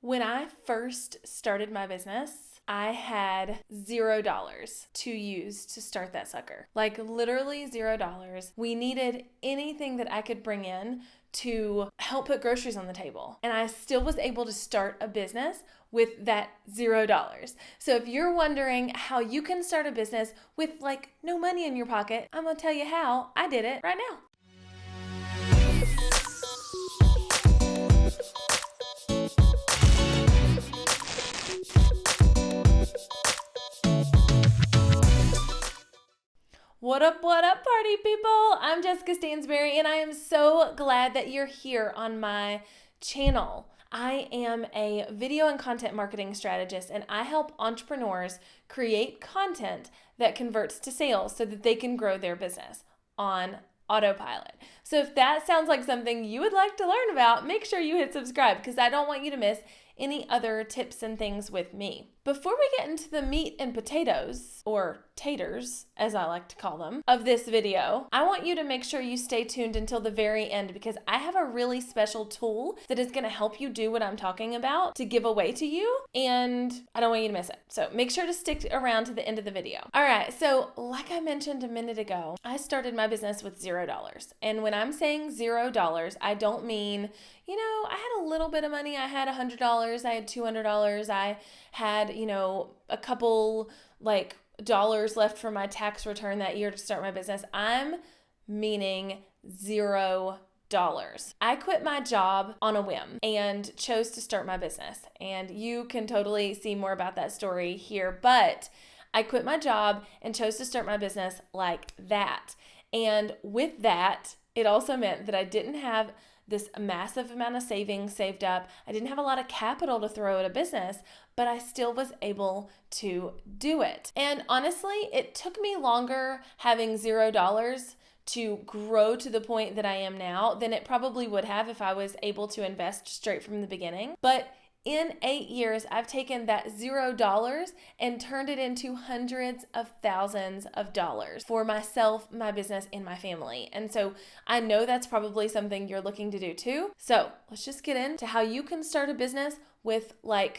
When I first started my business, I had $0 to use to start that sucker. Like literally $0. We needed anything that I could bring in to help put groceries on the table. And I still was able to start a business with that $0. So if you're wondering how you can start a business with like no money in your pocket, I'm gonna tell you how I did it right now. What up, party people? I'm Jessica Stansberry, and I am so glad that you're here on my channel. I am a video and content marketing strategist, and I help entrepreneurs create content that converts to sales so that they can grow their business on autopilot. So if that sounds like something you would like to learn about, make sure you hit subscribe because I don't want you to miss any other tips and things with me. Before we get into the meat and potatoes, or taters, as I like to call them, of this video, I want you to make sure you stay tuned until the very end because I have a really special tool that is going to help you do what I'm talking about to give away to you, and I don't want you to miss it. So make sure to stick around to the end of the video. All right, so like I mentioned a minute ago, I started my business with $0. And when I'm saying $0, I don't mean, I had a little bit of money. I had $100, I had $200, I had, a couple dollars left for my tax return that year to start my business. I'm meaning $0. I quit my job on a whim and chose to start my business. And you can totally see more about that story here, but I quit my job and chose to start my business like that. And with that, it also meant that I didn't have this massive amount of savings saved up. I didn't have a lot of capital to throw at a business, but I still was able to do it. And honestly, it took me longer having $0 to grow to the point that I am now than it probably would have if I was able to invest straight from the beginning. But in 8 years, I've taken that $0 and turned it into hundreds of thousands of dollars for myself, my business, and my family. And so I know that's probably something you're looking to do too. So let's just get into how you can start a business with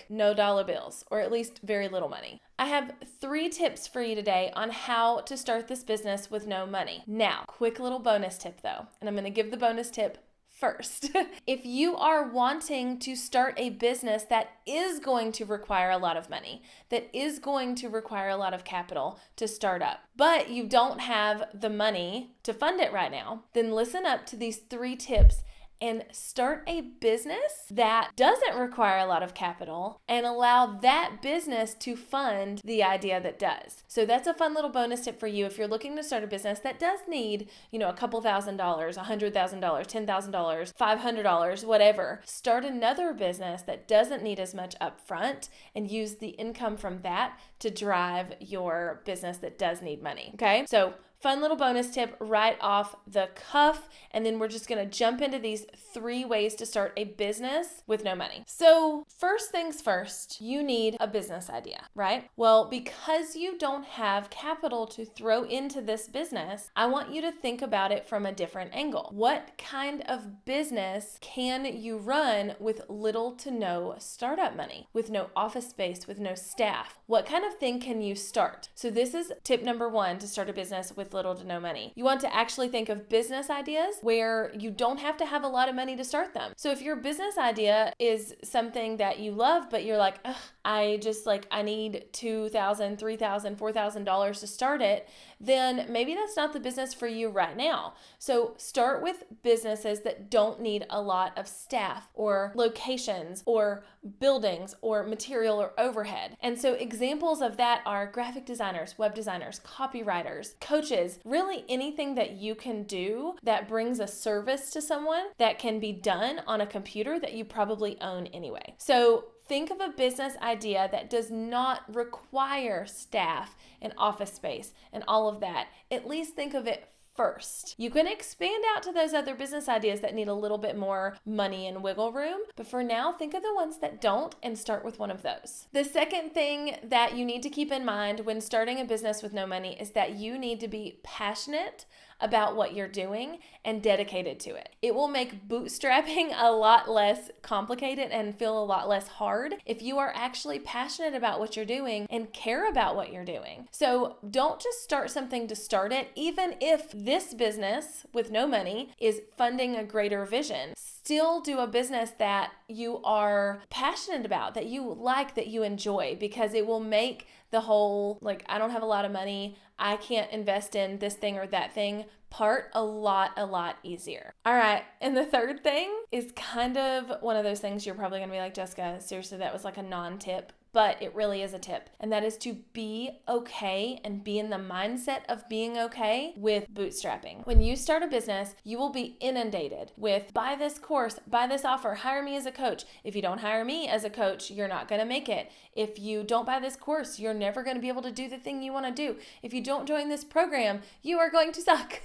no dollar bills, or at least very little money. I have 3 tips for you today on how to start this business with no money. Now, quick little bonus tip though, and I'm going to give the bonus tip first. If you are wanting to start a business that is going to require a lot of money, that is going to require a lot of capital to start up, but you don't have the money to fund it right now, then listen up to these 3 tips and start a business that doesn't require a lot of capital and allow that business to fund the idea that does. So that's a fun little bonus tip for you if you're looking to start a business that does need, a couple $1,000, $100,000, $10,000, $500, whatever. Start another business that doesn't need as much upfront and use the income from that to drive your business that does need money. Okay? So fun little bonus tip right off the cuff. And then we're just going to jump into these 3 ways to start a business with no money. So first things first, you need a business idea, right? Well, because you don't have capital to throw into this business, I want you to think about it from a different angle. What kind of business can you run with little to no startup money, with no office space, with no staff? What kind of thing can you start? So this is tip number 1 to start a business with little to no money. You want to actually think of business ideas where you don't have to have a lot of money to start them. So if your business idea is something that you love, but you're like, I need $2,000, $3,000, $4,000 to start it, then maybe that's not the business for you right now. So start with businesses that don't need a lot of staff or locations or buildings or material or overhead. And so examples of that are graphic designers, web designers, copywriters, coaches, really anything that you can do that brings a service to someone that can be done on a computer that you probably own anyway. So think of a business idea that does not require staff and office space and all of that. At least think of it first. You can expand out to those other business ideas that need a little bit more money and wiggle room, but for now, think of the ones that don't and start with one of those. The second thing that you need to keep in mind when starting a business with no money is that you need to be passionate about what you're doing and dedicated to it. It will make bootstrapping a lot less complicated and feel a lot less hard if you are actually passionate about what you're doing and care about what you're doing. So don't just start something to start it, even if this business with no money is funding a greater vision. Still do a business that you are passionate about, that you like, that you enjoy, because it will make the whole, like, I don't have a lot of money, I can't invest in this thing or that thing part a lot easier. All right, and the third thing is kind of one of those things you're probably gonna be like, Jessica, seriously, that was like a non-tip. But it really is a tip, and that is to be okay and be in the mindset of being okay with bootstrapping. When you start a business, you will be inundated with buy this course, buy this offer, hire me as a coach. If you don't hire me as a coach, you're not going to make it. If you don't buy this course, you're never going to be able to do the thing you want to do. If you don't join this program, you are going to suck,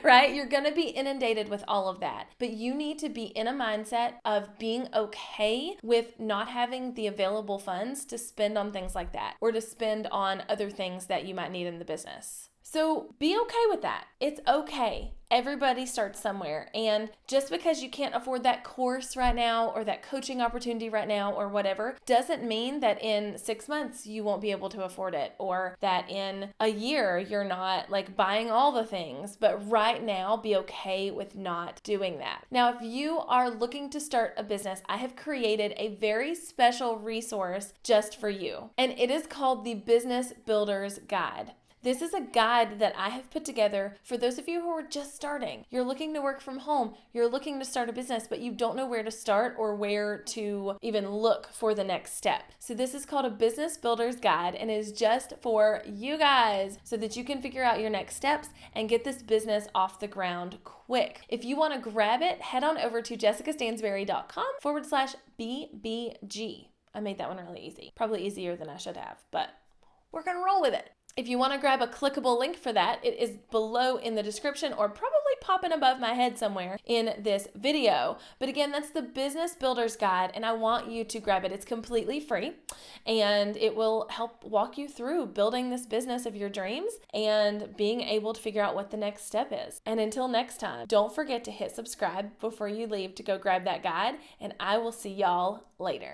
right? You're going to be inundated with all of that. But you need to be in a mindset of being okay with not having the available funds to spend on things like that, or to spend on other things that you might need in the business. So be okay with that. It's okay. Everybody starts somewhere. And just because you can't afford that course right now or that coaching opportunity right now or whatever, doesn't mean that in 6 months you won't be able to afford it, or that in a year you're not like buying all the things. But right now, be okay with not doing that. Now, if you are looking to start a business, I have created a very special resource just for you. And it is called the Business Builder's Guide. This is a guide that I have put together for those of you who are just starting. You're looking to work from home, you're looking to start a business, but you don't know where to start or where to even look for the next step. So this is called a Business Builder's Guide, and it is just for you guys so that you can figure out your next steps and get this business off the ground quick. If you want to grab it, head on over to jessicastansberry.com/BBG. I made that one really easy. Probably easier than I should have, but we're going to roll with it. If you want to grab a clickable link for that, it is below in the description or probably popping above my head somewhere in this video. But again, that's the Business Builder's Guide, and I want you to grab it. It's completely free, and it will help walk you through building this business of your dreams and being able to figure out what the next step is. And until next time, don't forget to hit subscribe before you leave to go grab that guide, and I will see y'all later.